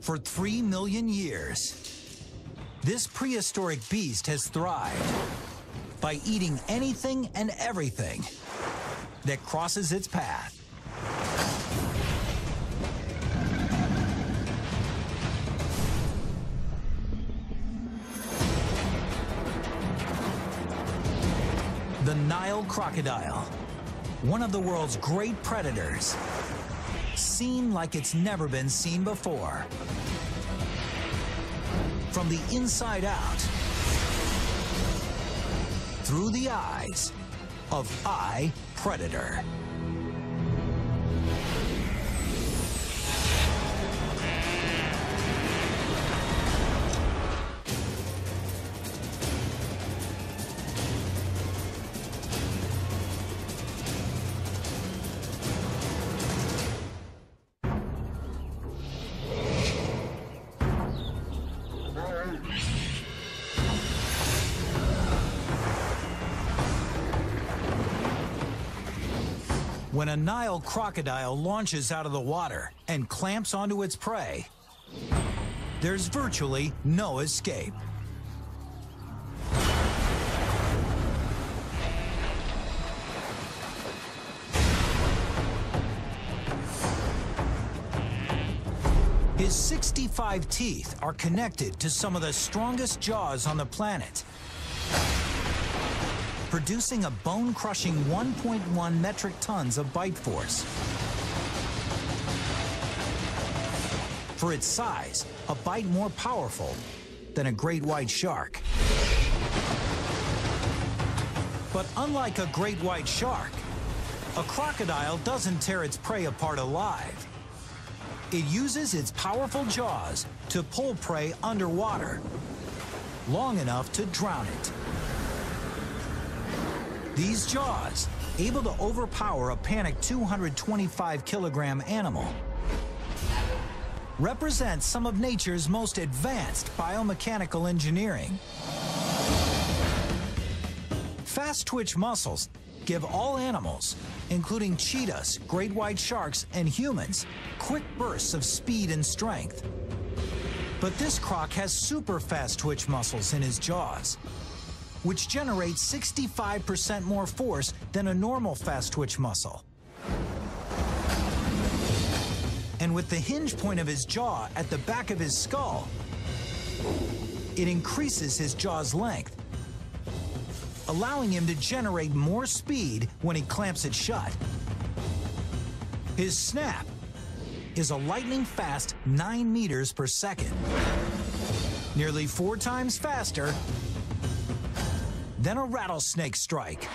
For 3 million years, this prehistoric beast has thrived by eating anything and everything that crosses its path. The Nile crocodile, one of the world's great predators, seen like it's never been seen before. From the inside out, through the eyes of Predator. When a Nile crocodile launches out of the water and clamps onto its prey, there's virtually no escape. His 65 teeth are connected to some of the strongest jaws on the planet, producing a bone-crushing 1.1 metric tons of bite force. For its size, a bite more powerful than a great white shark. But unlike a great white shark, a crocodile doesn't tear its prey apart alive. It uses its powerful jaws to pull prey underwater, long enough to drown it. These jaws, able to overpower a panicked 225-kilogram animal, represent some of nature's most advanced biomechanical engineering. Fast twitch muscles give all animals, including cheetahs, great white sharks, and humans, quick bursts of speed and strength. But this croc has super fast twitch muscles in his jaws, which generates 65% more force than a normal fast twitch muscle. And with the hinge point of his jaw at the back of his skull, it increases his jaw's length, allowing him to generate more speed when he clamps it shut. His snap is a lightning-fast 9 meters per second, nearly 4 times faster than a rattlesnake strike.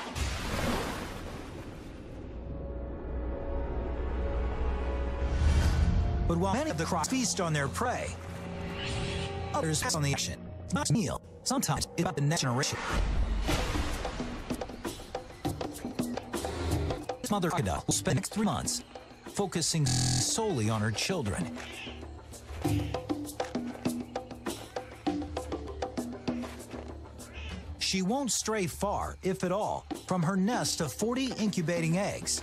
But while many of the crocs feast on their prey, others pass on the action. It's not a meal. Sometimes it's about the next generation. This mother crocodile will spend the next 3 months focusing solely on her children. She won't stray far, if at all, from her nest of 40 incubating eggs.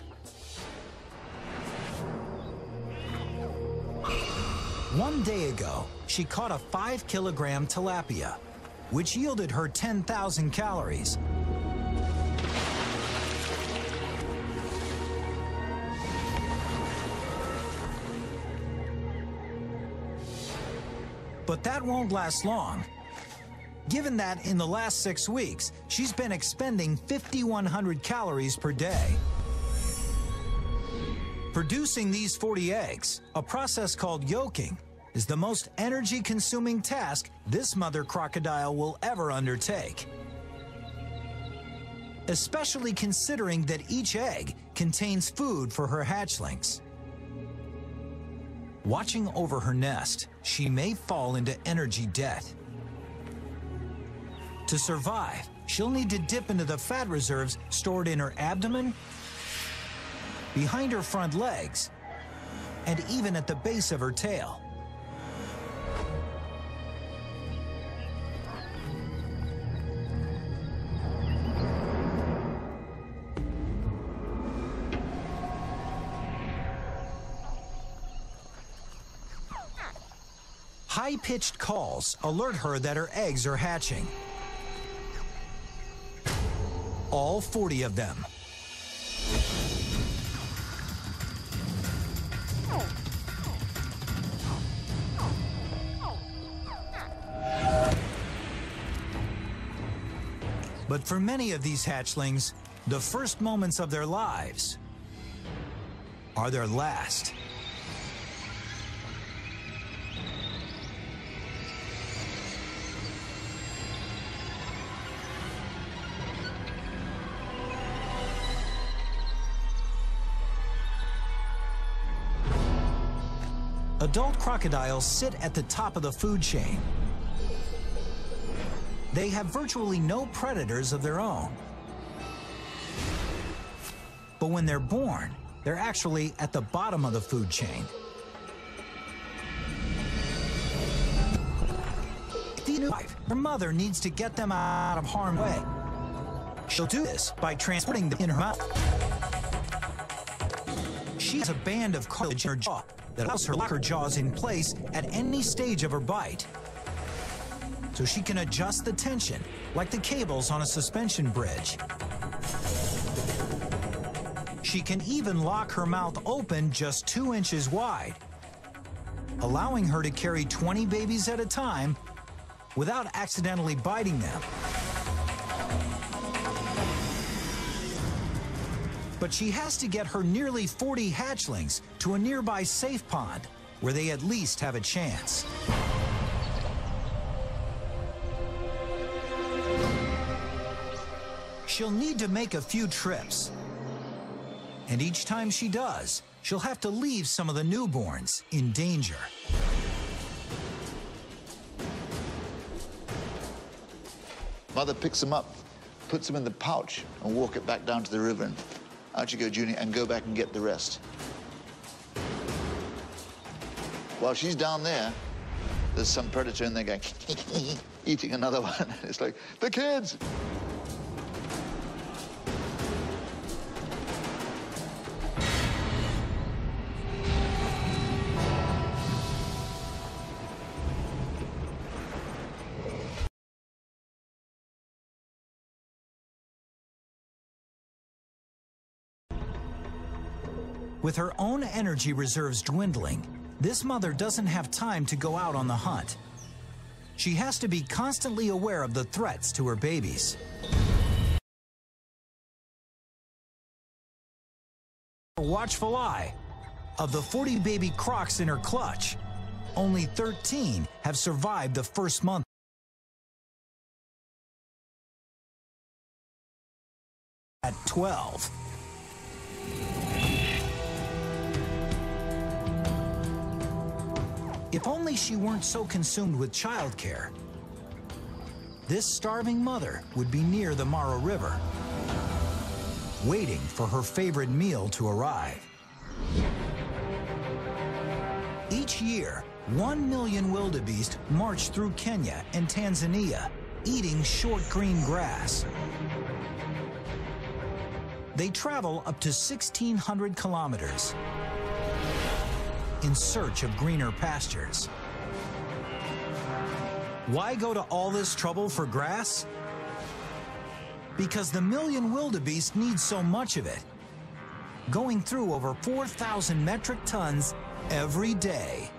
One day ago, she caught a 5-kilogram tilapia, which yielded her 10,000 calories. But that won't last long, given that in the last 6 weeks, she's been expending 5,100 calories per day. Producing these 40 eggs, a process called yolking, is the most energy-consuming task this mother crocodile will ever undertake. Especially considering that each egg contains food for her hatchlings. Watching over her nest, she may fall into energy debt. To survive, she'll need to dip into the fat reserves stored in her abdomen, behind her front legs, and even at the base of her tail. High-pitched calls alert her that her eggs are hatching. All 40 of them. But for many of these hatchlings, the first moments of their lives are their last. Adult crocodiles sit at the top of the food chain. They have virtually no predators of their own. But when they're born, they're actually at the bottom of the food chain. Their mother needs to get them out of harm's way. She'll do this by transporting them in her mouth. She has a band of cartilage in her jaw that allows her to lock her jaws in place at any stage of her bite, so she can adjust the tension like the cables on a suspension bridge. She can even lock her mouth open just 2 inches wide, allowing her to carry 20 babies at a time without accidentally biting them. But she has to get her nearly 40 hatchlings to a nearby safe pond where they at least have a chance. She'll need to make a few trips. And each time she does, she'll have to leave some of the newborns in danger. Mother picks them up, puts them in the pouch, and walk it back down to the river. And out you go, Junior, and go back and get the rest. While she's down there, there's some predator in there going, eating another one. It's like, the kids! With her own energy reserves dwindling, this mother doesn't have time to go out on the hunt. She has to be constantly aware of the threats to her babies. A watchful eye. Of the 40 baby crocs in her clutch, only 13 have survived the first month. At 12. If only she weren't so consumed with childcare, this starving mother would be near the Mara River, waiting for her favorite meal to arrive. Each year, 1 million wildebeest march through Kenya and Tanzania, eating short green grass. They travel up to 1,600 kilometers in search of greener pastures. Why go to all this trouble for grass? Because the million wildebeest need so much of it, going through over 4,000 metric tons every day.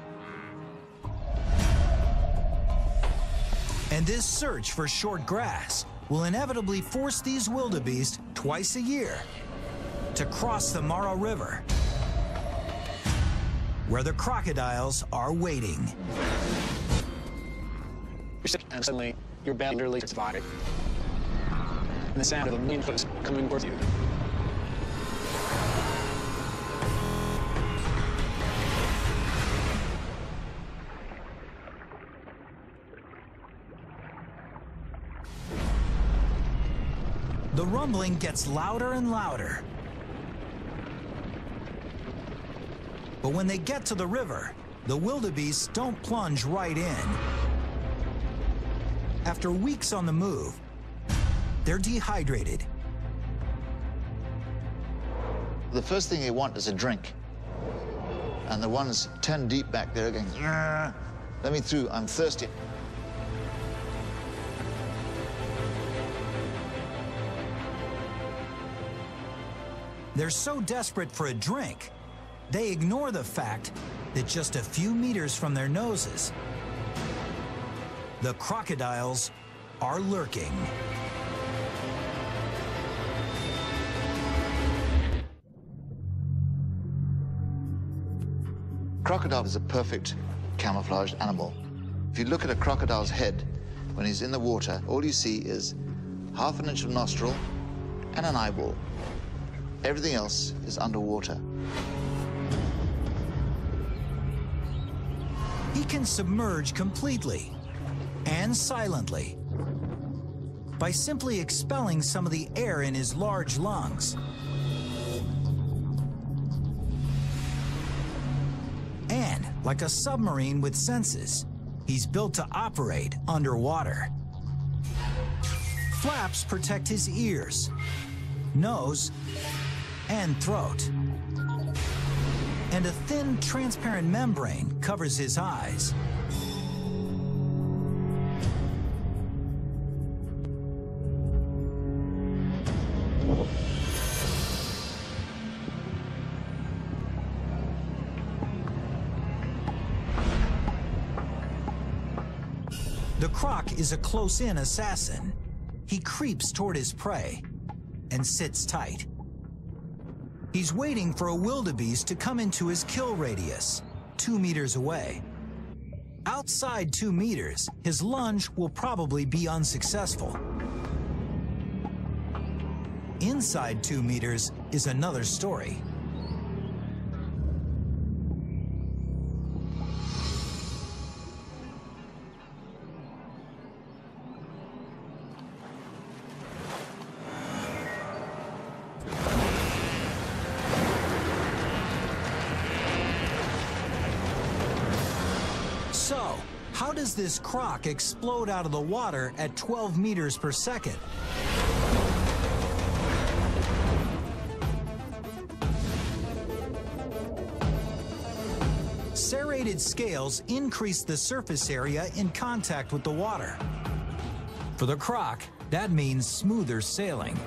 And this search for short grass will inevitably force these wildebeest twice a year to cross the Mara River, where the crocodiles are waiting. You're sick, and suddenly your bed literally surviving. And the sound of a million hooves coming towards you. The rumbling gets louder and louder. But when they get to the river, the wildebeest don't plunge right in. After weeks on the move, they're dehydrated. The first thing they want is a drink. And the ones 10 deep back there are going, "Grr, Let me through, I'm thirsty. They're so desperate for a drink, they ignore the fact that just a few meters from their noses, the crocodiles are lurking. Crocodile is a perfect camouflaged animal. If you look at a crocodile's head when he's in the water, all you see is half an inch of nostril and an eyeball. Everything else is underwater. He can submerge completely and silently by simply expelling some of the air in his large lungs. And like a submarine with senses, he's built to operate underwater. Flaps protect his ears, nose, and throat. And a thin, transparent membrane covers his eyes. The croc is a close-in assassin. He creeps toward his prey and sits tight. He's waiting for a wildebeest to come into his kill radius, 2 meters away. Outside 2 meters, his lunge will probably be unsuccessful. Inside 2 meters is another story. So, how does this croc explode out of the water at 12 meters per second? Serrated scales increase the surface area in contact with the water. For the croc, that means smoother sailing.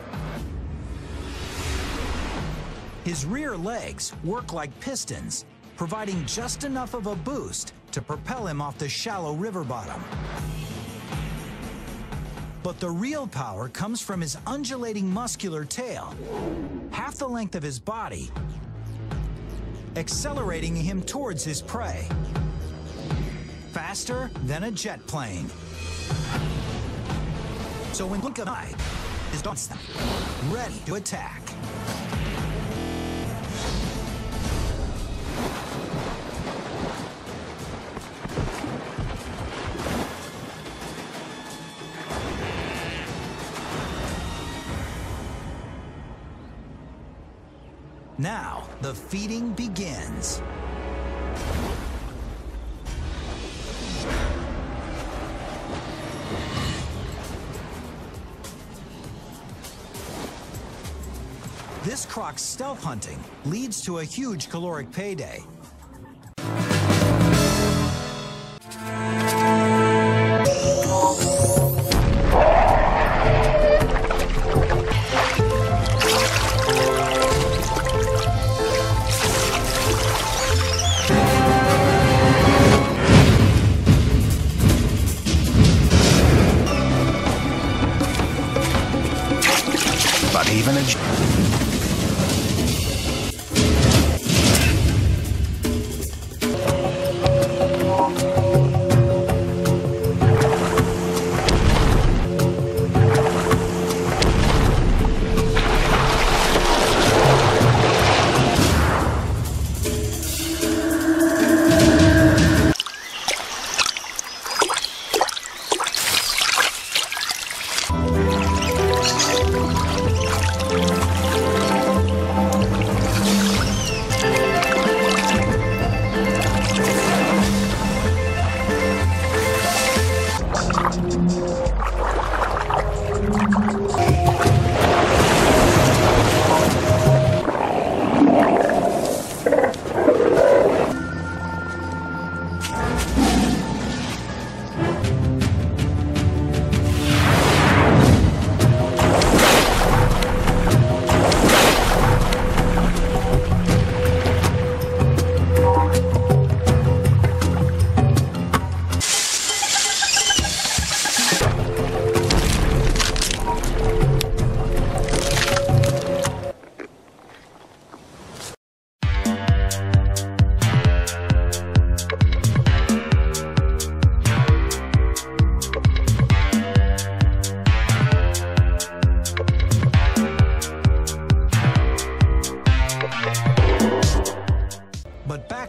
His rear legs work like pistons, providing just enough of a boost to propel him off the shallow river bottom. But the real power comes from his undulating muscular tail, half the length of his body, accelerating him towards his prey, faster than a jet plane. So when blink of an eye is done, ready to attack. Now, the feeding begins. This croc's stealth hunting leads to a huge caloric payday. But even a...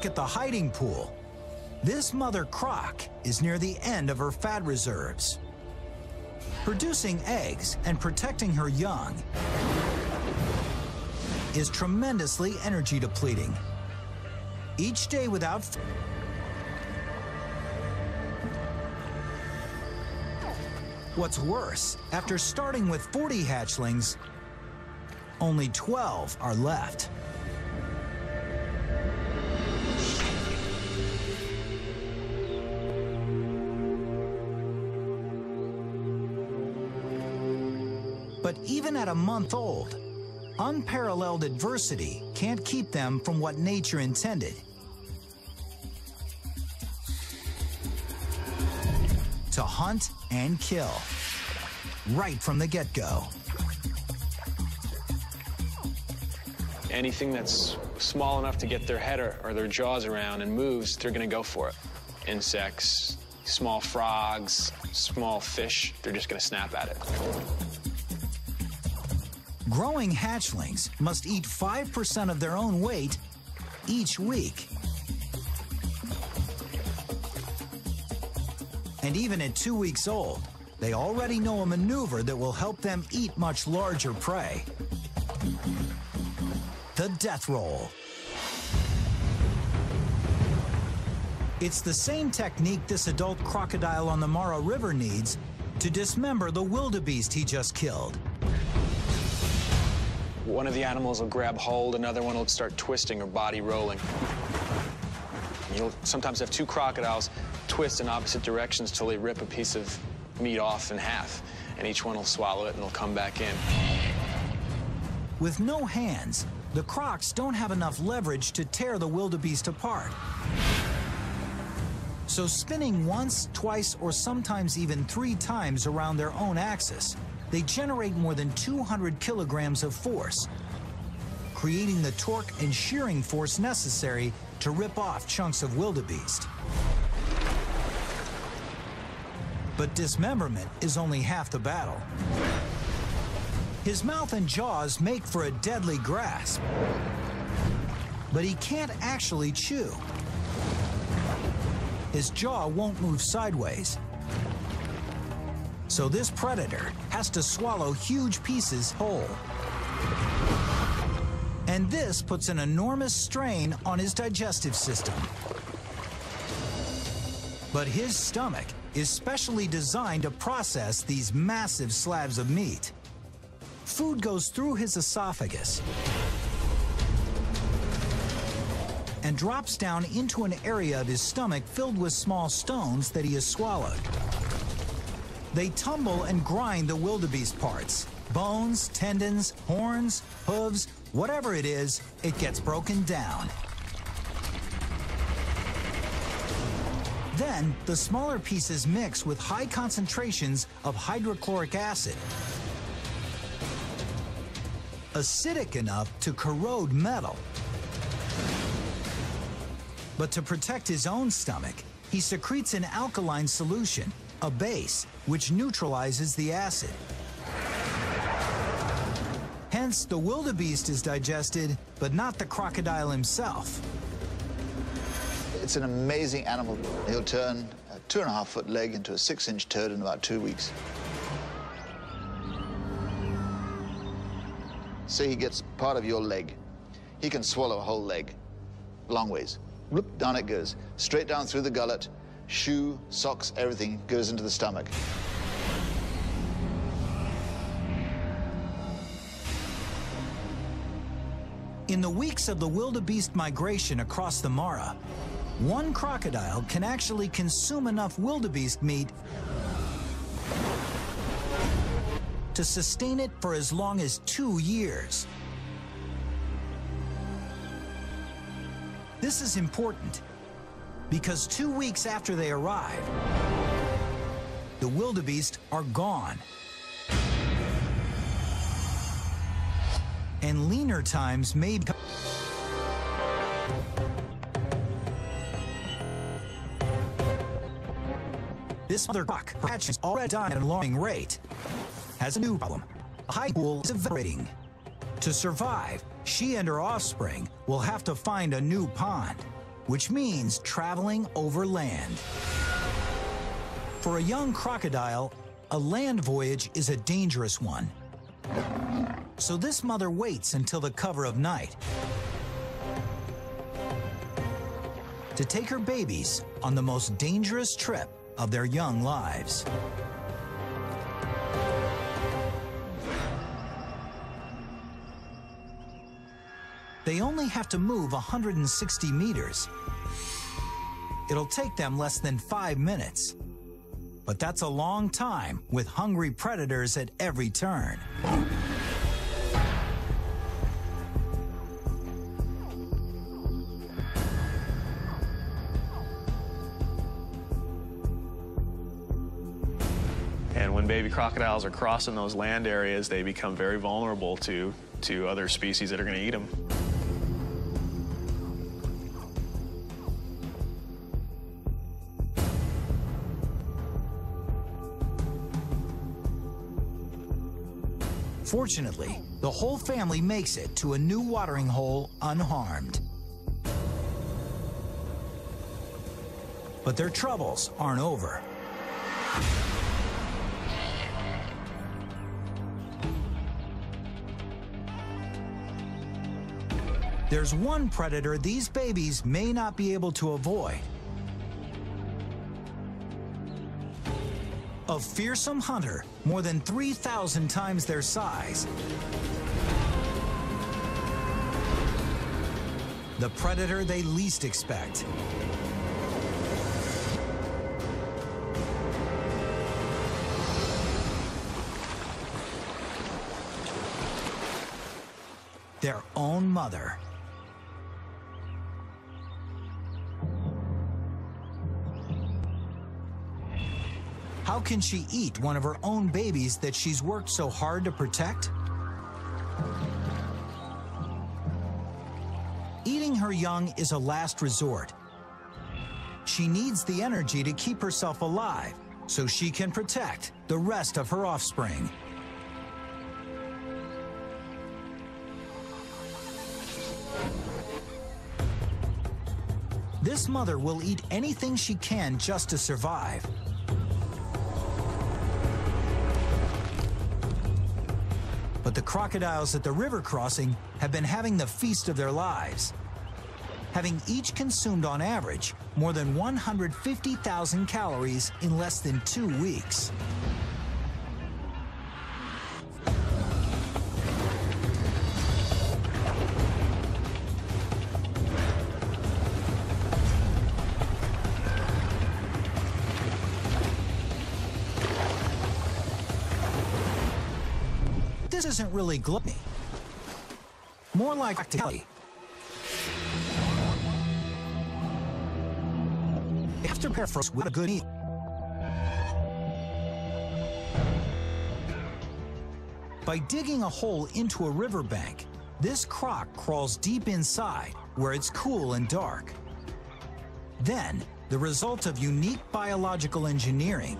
look at the hiding pool. This mother croc is near the end of her fat reserves. Producing eggs and protecting her young is tremendously energy depleting. Each day without What's worse, after starting with 40 hatchlings, only 12 are left. But even at a month old, unparalleled adversity can't keep them from what nature intended: to hunt and kill, right from the get-go. Anything that's small enough to get their head or their jaws around and moves, they're gonna go for it. Insects, small frogs, small fish, they're just gonna snap at it. Growing hatchlings must eat 5% of their own weight each week. And even at 2 weeks old, they already know a maneuver that will help them eat much larger prey: the death roll. It's the same technique this adult crocodile on the Mara River needs to dismember the wildebeest he just killed. One of the animals will grab hold, another one will start twisting or body rolling. You'll sometimes have two crocodiles twist in opposite directions till they rip a piece of meat off in half, and each one will swallow it and it'll come back in. With no hands, the crocs don't have enough leverage to tear the wildebeest apart. So spinning once, twice, or sometimes even 3 times around their own axis, they generate more than 200 kilograms of force, creating the torque and shearing force necessary to rip off chunks of wildebeest. But dismemberment is only half the battle. His mouth and jaws make for a deadly grasp, but he can't actually chew. His jaw won't move sideways, so this predator has to swallow huge pieces whole. And this puts an enormous strain on his digestive system. But his stomach is specially designed to process these massive slabs of meat. Food goes through his esophagus and drops down into an area of his stomach filled with small stones that he has swallowed. They tumble and grind the wildebeest parts: bones, tendons, horns, hooves, whatever it is, it gets broken down. Then, the smaller pieces mix with high concentrations of hydrochloric acid, acidic enough to corrode metal. But to protect his own stomach, he secretes an alkaline solution, a base, which neutralizes the acid. Hence, the wildebeest is digested, but not the crocodile himself. It's an amazing animal. He'll turn a 2.5-foot leg into a 6-inch turd in about 2 weeks. Say he gets part of your leg. He can swallow a whole leg, long ways. Whoop, down it goes, straight down through the gullet. Shoe, socks, everything goes into the stomach. In the weeks of the wildebeest migration across the Mara, one crocodile can actually consume enough wildebeest meat to sustain it for as long as 2 years. This is important because 2 weeks after they arrive, the wildebeest are gone. And leaner times may become. This mother croc, hatches already dying at an alarming rate, has a new problem. The high pool is evaporating. To survive, she and her offspring will have to find a new pond. which means traveling over land. For a young crocodile, a land voyage is a dangerous one. So this mother waits until the cover of night to take her babies on the most dangerous trip of their young lives. They only have to move 160 meters. It'll take them less than 5 minutes. But that's a long time with hungry predators at every turn. And when baby crocodiles are crossing those land areas, they become very vulnerable to other species that are going to eat them. Fortunately, the whole family makes it to a new watering hole unharmed. But their troubles aren't over. There's one predator these babies may not be able to avoid. A fearsome hunter, more than 3,000 times their size. The predator they least expect. Their own mother. How can she eat one of her own babies that she's worked so hard to protect? Eating her young is a last resort. She needs the energy to keep herself alive so she can protect the rest of her offspring. This mother will eat anything she can just to survive. But the crocodiles at the river crossing have been having the feast of their lives, having each consumed on average more than 150,000 calories in less than 2 weeks. This isn't really gluttony, more like practicality. You have to prepare for us with a good meal. By digging a hole into a riverbank, this croc crawls deep inside where it's cool and dark. Then, the result of unique biological engineering,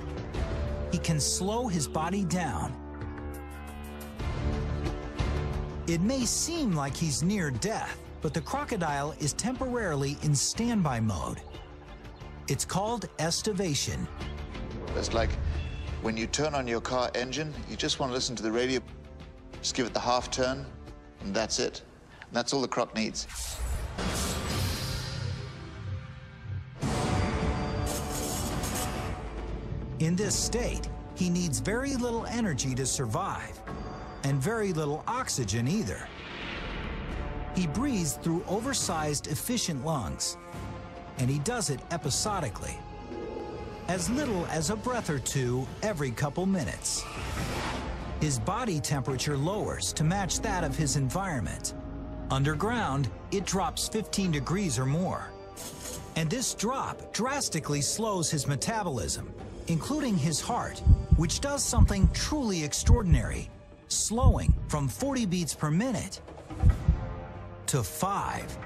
he can slow his body down. It may seem like he's near death, but the crocodile is temporarily in standby mode. It's called estivation. It's like when you turn on your car engine, you just want to listen to the radio, just give it the half turn, and that's it. And that's all the croc needs. In this state, he needs very little energy to survive, and very little oxygen either. He breathes through oversized, efficient lungs, and he does it episodically, as little as a breath or two every couple minutes. His body temperature lowers to match that of his environment. Underground, it drops 15 degrees or more. And this drop drastically slows his metabolism, including his heart, which does something truly extraordinary, slowing from 40 beats per minute to 5.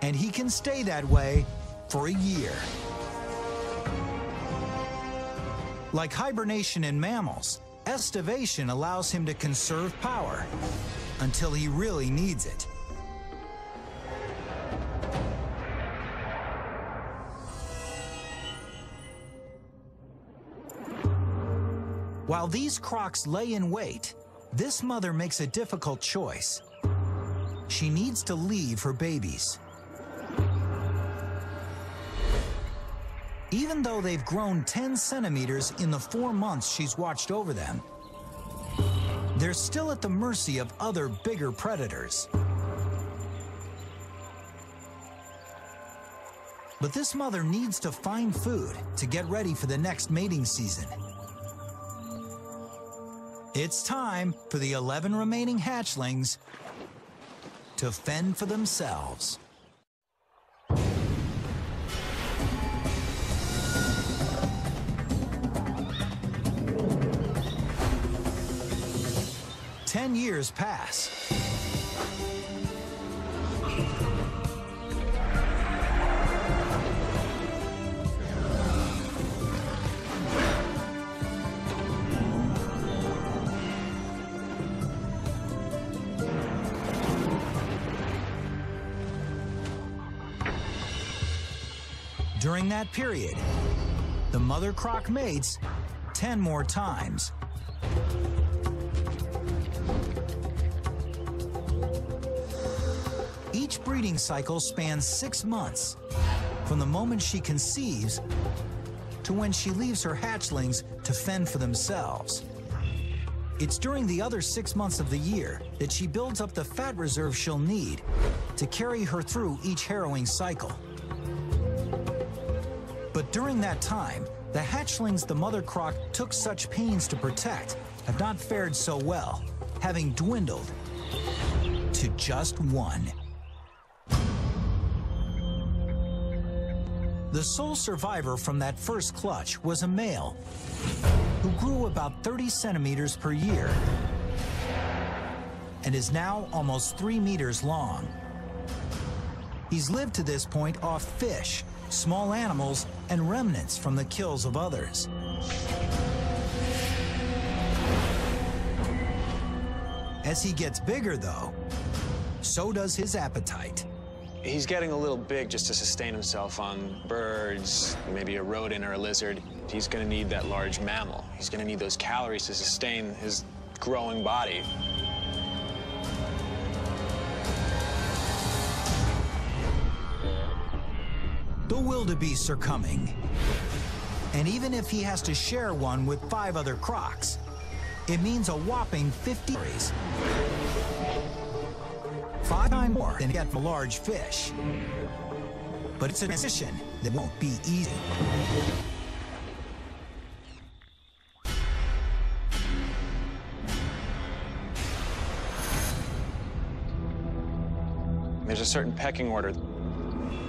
And he can stay that way for a year. Like hibernation in mammals, estivation allows him to conserve power until he really needs it. While these crocs lay in wait, this mother makes a difficult choice. She needs to leave her babies. Even though they've grown 10 centimeters in the 4 months she's watched over them, they're still at the mercy of other bigger predators. But this mother needs to find food to get ready for the next mating season. It's time for the 11 remaining hatchlings to fend for themselves. Ten years pass. During that period, the mother croc mates 10 more times. Each breeding cycle spans 6 months, from the moment she conceives to when she leaves her hatchlings to fend for themselves. It's during the other 6 months of the year that she builds up the fat reserve she'll need to carry her through each harrowing cycle. But during that time, the hatchlings the mother croc took such pains to protect have not fared so well, having dwindled to just one. The sole survivor from that first clutch was a male who grew about 30 centimeters per year and is now almost 3 meters long. He's lived to this point off fish, small animals, and remnants from the kills of others. As he gets bigger, though, so does his appetite. He's getting a little big just to sustain himself on birds, maybe a rodent or a lizard. He's going to need that large mammal. He's going to need those calories to sustain his growing body. The wildebeests are coming. And even if he has to share one with 5 other crocs, it means a whopping 50 calories. 5 times more than get a large fish. But it's a transition that won't be easy. There's a certain pecking order.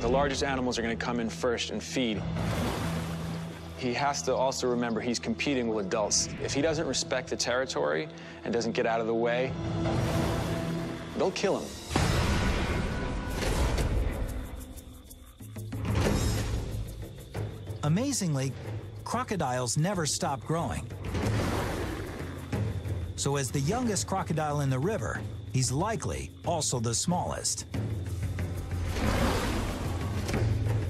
The largest animals are going to come in first and feed. He has to also remember he's competing with adults. If he doesn't respect the territory and doesn't get out of the way, they'll kill him. Amazingly, crocodiles never stop growing. So as the youngest crocodile in the river, he's likely also the smallest.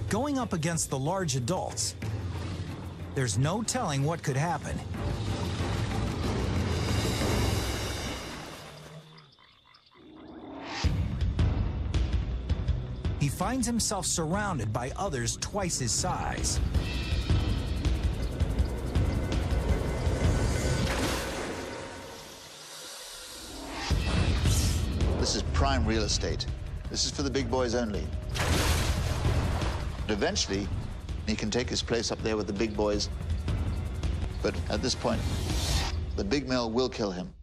Going up against the large adults, there's no telling what could happen. He finds himself surrounded by others twice his size. This is prime real estate. This is for the big boys only. But eventually, he can take his place up there with the big boys. But at this point, the big male will kill him.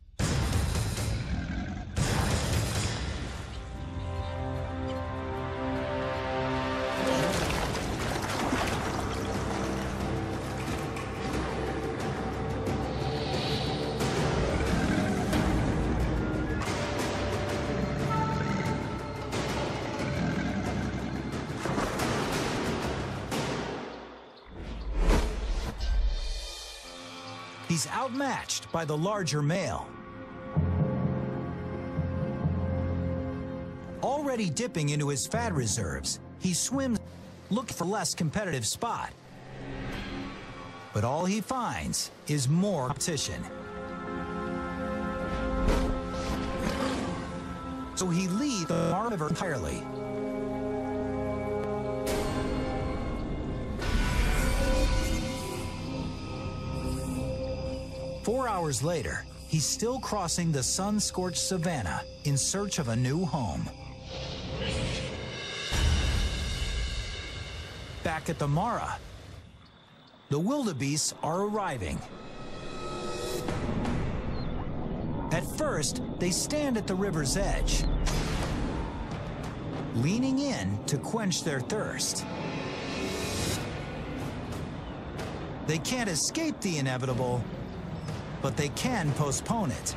He's outmatched by the larger male. Already dipping into his fat reserves, he swims, looking for a less competitive spot. But all he finds is more competition. So he leaves the Mara River entirely. Four hours later, he's still crossing the sun-scorched savanna in search of a new home. Back at the Mara, the wildebeests are arriving. At first, they stand at the river's edge, leaning in to quench their thirst. They can't escape the inevitable, but they can postpone it.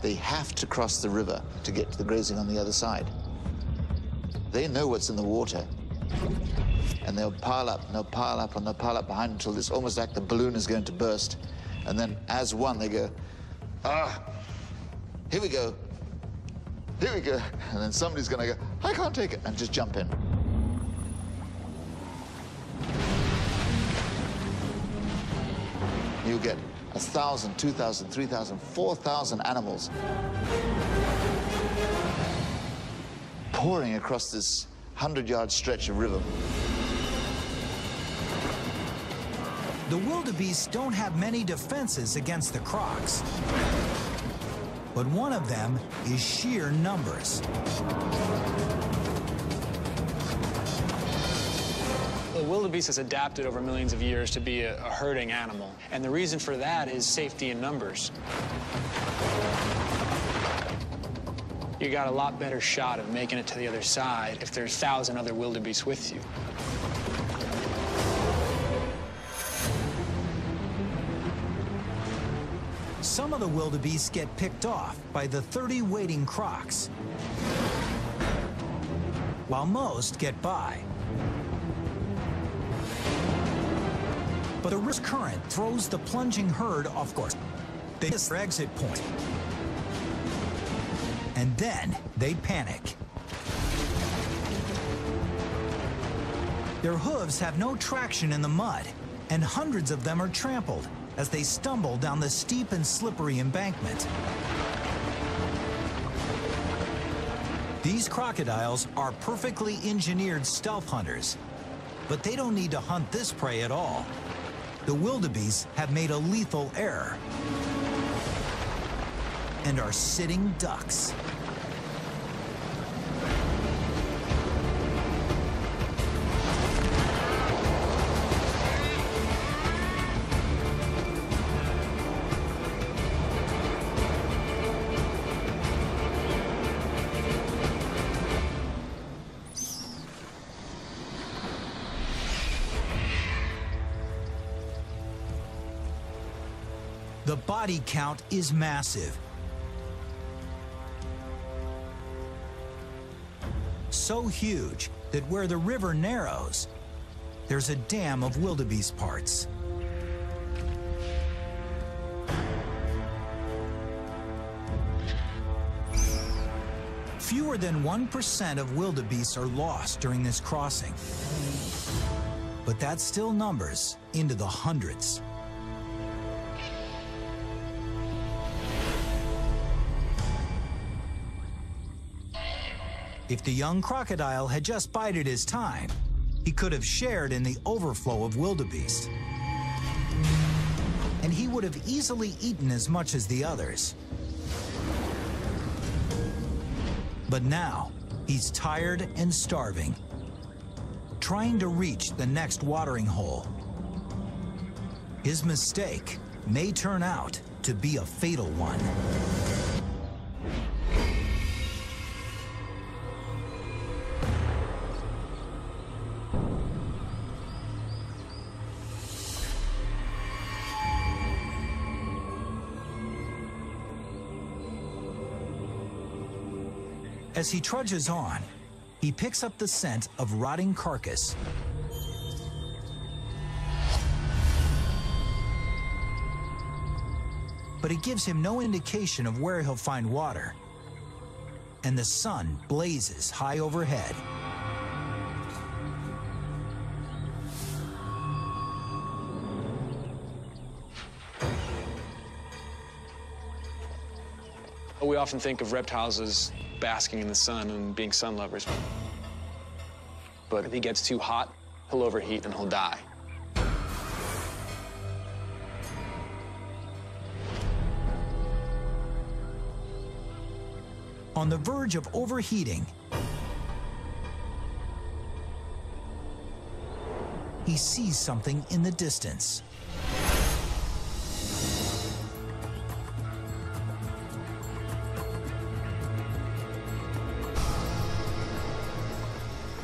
They have to cross the river to get to the grazing on the other side. They know what's in the water, and they'll pile up, and they'll pile up, and they'll pile up behind until it's almost like the balloon is going to burst. And then, as one, they go, here we go, here we go. And then somebody's going to go, I can't take it, and just jump in. You'll get 1,000, 2,000, 3,000, 4,000 animals pouring across this 100-yard stretch of river. The wildebeests don't have many defenses against the crocs, but one of them is sheer numbers. The wildebeest has adapted over millions of years to be a herding animal, and the reason for that is safety in numbers. You got a lot better shot of making it to the other side if there's 1,000 other wildebeest with you. Some of the wildebeest get picked off by the 30 waiting crocs, while most get by. But the river's current throws the plunging herd off course. They miss their exit point. And then they panic. Their hooves have no traction in the mud, and hundreds of them are trampled as they stumble down the steep and slippery embankment. These crocodiles are perfectly engineered stealth hunters, but they don't need to hunt this prey at all. The wildebeest have made a lethal error and are sitting ducks. The body count is massive. So huge that where the river narrows, there's a dam of wildebeest parts. Fewer than 1% of wildebeests are lost during this crossing, but that still numbers into the hundreds. If the young crocodile had just bided his time, he could have shared in the overflow of wildebeest. And he would have easily eaten as much as the others. But now, he's tired and starving, trying to reach the next watering hole. His mistake may turn out to be a fatal one. As he trudges on, he picks up the scent of rotting carcass. But it gives him no indication of where he'll find water. and the sun blazes high overhead. We often think of reptiles as basking in the sun and being sun lovers. But if he gets too hot, he'll overheat and he'll die. On the verge of overheating, he sees something in the distance.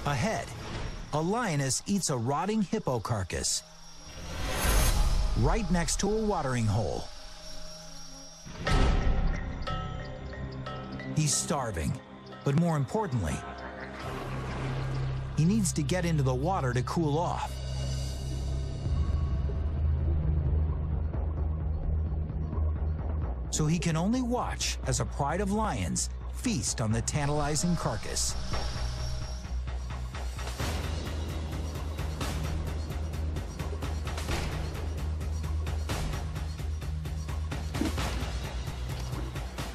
Ahead, a lioness eats a rotting hippo carcass right next to a watering hole. He's starving, but more importantly, he needs to get into the water to cool off. So he can only watch as a pride of lions feast on the tantalizing carcass.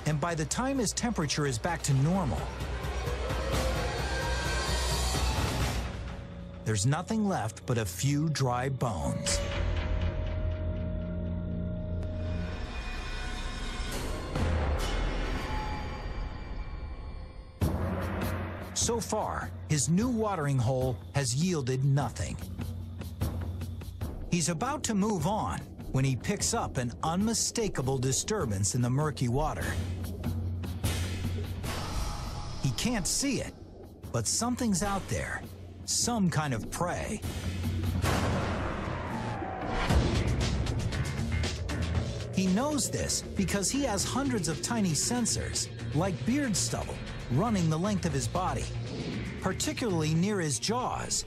And by the time his temperature is back to normal, there's nothing left but a few dry bones. So far, his new watering hole has yielded nothing. He's about to move on when he picks up an unmistakable disturbance in the murky water. He can't see it, but something's out there, some kind of prey. He knows this because he has hundreds of tiny sensors, like beard stubble, running the length of his body, particularly near his jaws,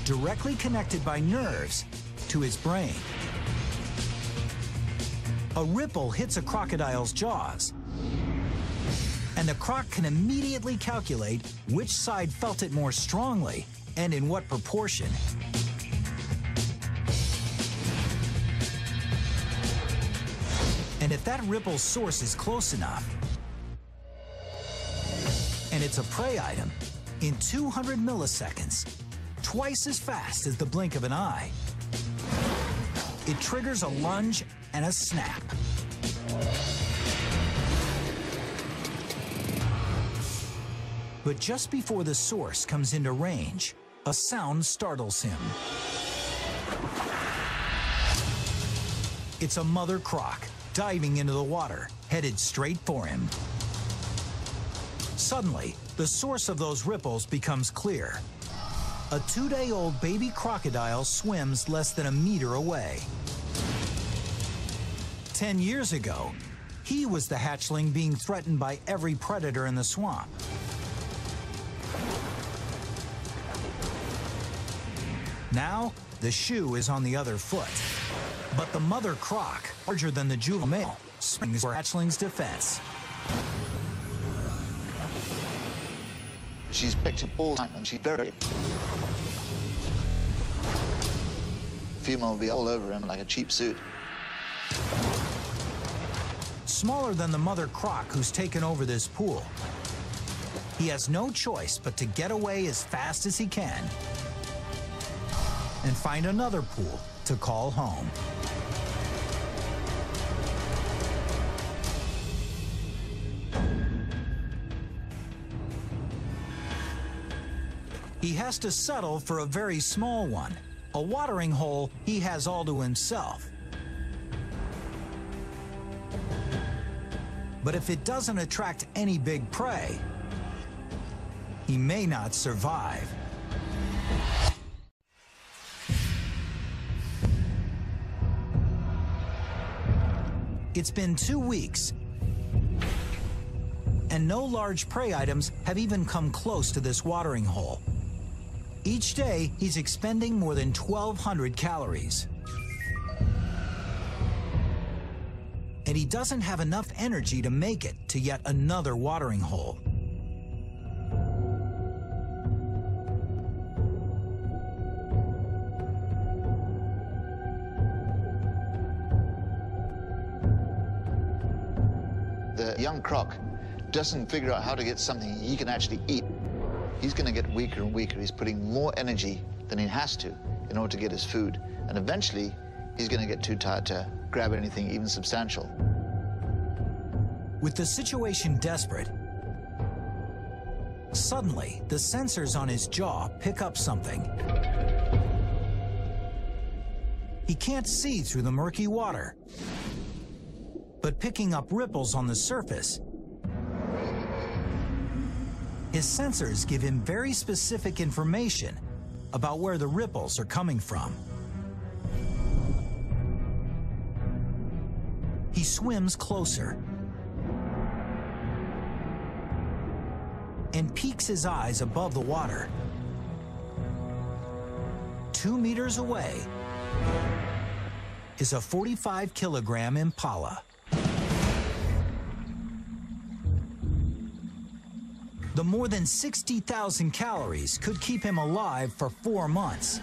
directly connected by nerves to his brain. A ripple hits a crocodile's jaws, and the croc can immediately calculate which side felt it more strongly and in what proportion. And if that ripple's source is close enough, and it's a prey item, in 200 milliseconds, twice as fast as the blink of an eye, it triggers a lunge and a snap. But just before the source comes into range, a sound startles him. It's a mother croc diving into the water, headed straight for him. Suddenly, the source of those ripples becomes clear. A 2-day-old baby crocodile swims less than a meter away. 10 years ago, he was the hatchling being threatened by every predator in the swamp. Now, the shoe is on the other foot. But the mother croc, larger than the juvenile male, springs for hatchling's defense. She's picked up all the time and she's very... Female will be all over him like a cheap suit. Smaller than the mother croc who's taken over this pool, he has no choice but to get away as fast as he can and find another pool to call home. He has to settle for a very small one, a watering hole he has all to himself. But if it doesn't attract any big prey, he may not survive. It's been 2 weeks, and no large prey items have even come close to this watering hole. Each day, he's expending more than 1,200 calories. and he doesn't have enough energy to make it to yet another watering hole. The young croc doesn't figure out how to get something he can actually eat. He's going to get weaker and weaker. He's putting more energy than he has to in order to get his food. And eventually, he's going to get too tired to grab anything even substantial. With the situation desperate, suddenly the sensors on his jaw pick up something. He can't see through the murky water, but picking up ripples on the surface, his sensors give him very specific information about where the ripples are coming from. He swims closer and peeks his eyes above the water. 2 meters away is a 45-kilogram impala. The more than 60,000 calories could keep him alive for 4 months.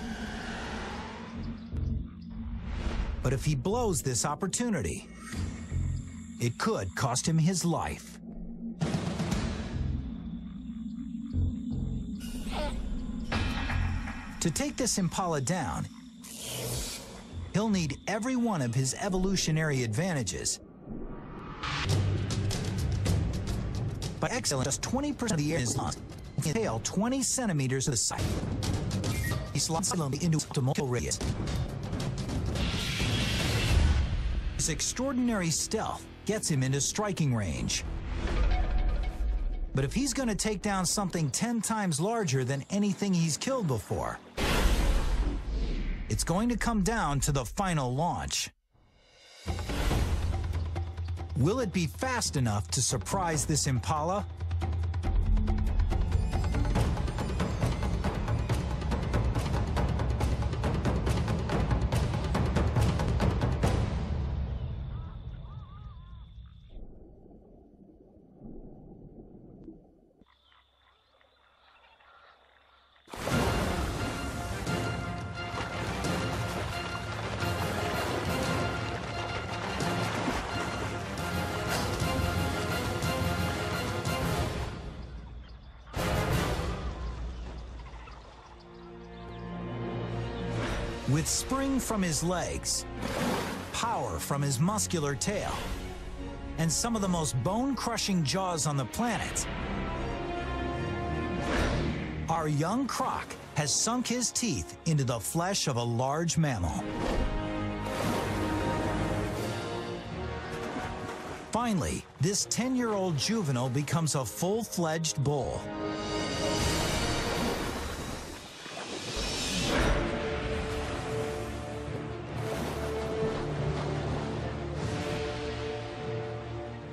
But if he blows this opportunity, it could cost him his life. To take this impala down, he'll need every one of his evolutionary advantages. By exhaling just 20% of the air in his lungs, he can inhale 20 centimeters to the side. He slides slowly into optimal radius. His extraordinary stealth gets him into striking range. But if he's going to take down something 10 times larger than anything he's killed before, it's going to come down to the final launch. Will it be fast enough to surprise this impala? With spring from his legs, power from his muscular tail, and some of the most bone-crushing jaws on the planet, our young croc has sunk his teeth into the flesh of a large mammal. Finally, this 10-year-old juvenile becomes a full-fledged bull.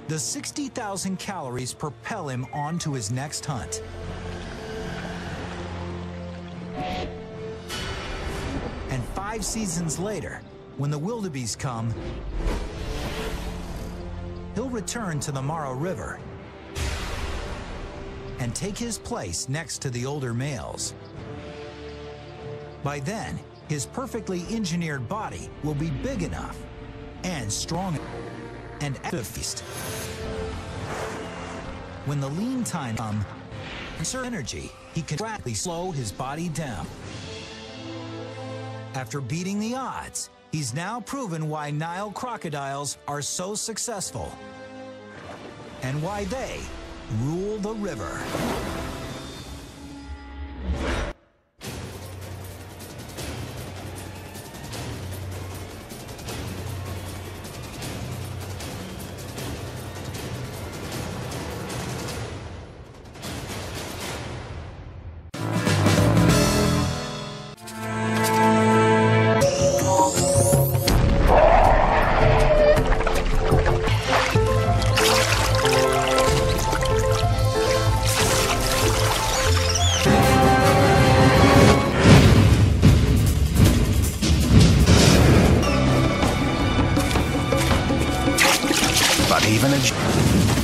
The 60,000 calories propel him on to his next hunt. And 5 seasons later, when the wildebeest come, he'll return to the Mara River and take his place next to the older males. By then, his perfectly engineered body will be big enough and strong and active feast. When the lean time comes, to conserve energy, he can rapidly slow his body down. After beating the odds, he's now proven why Nile crocodiles are so successful and why they rule the river. even a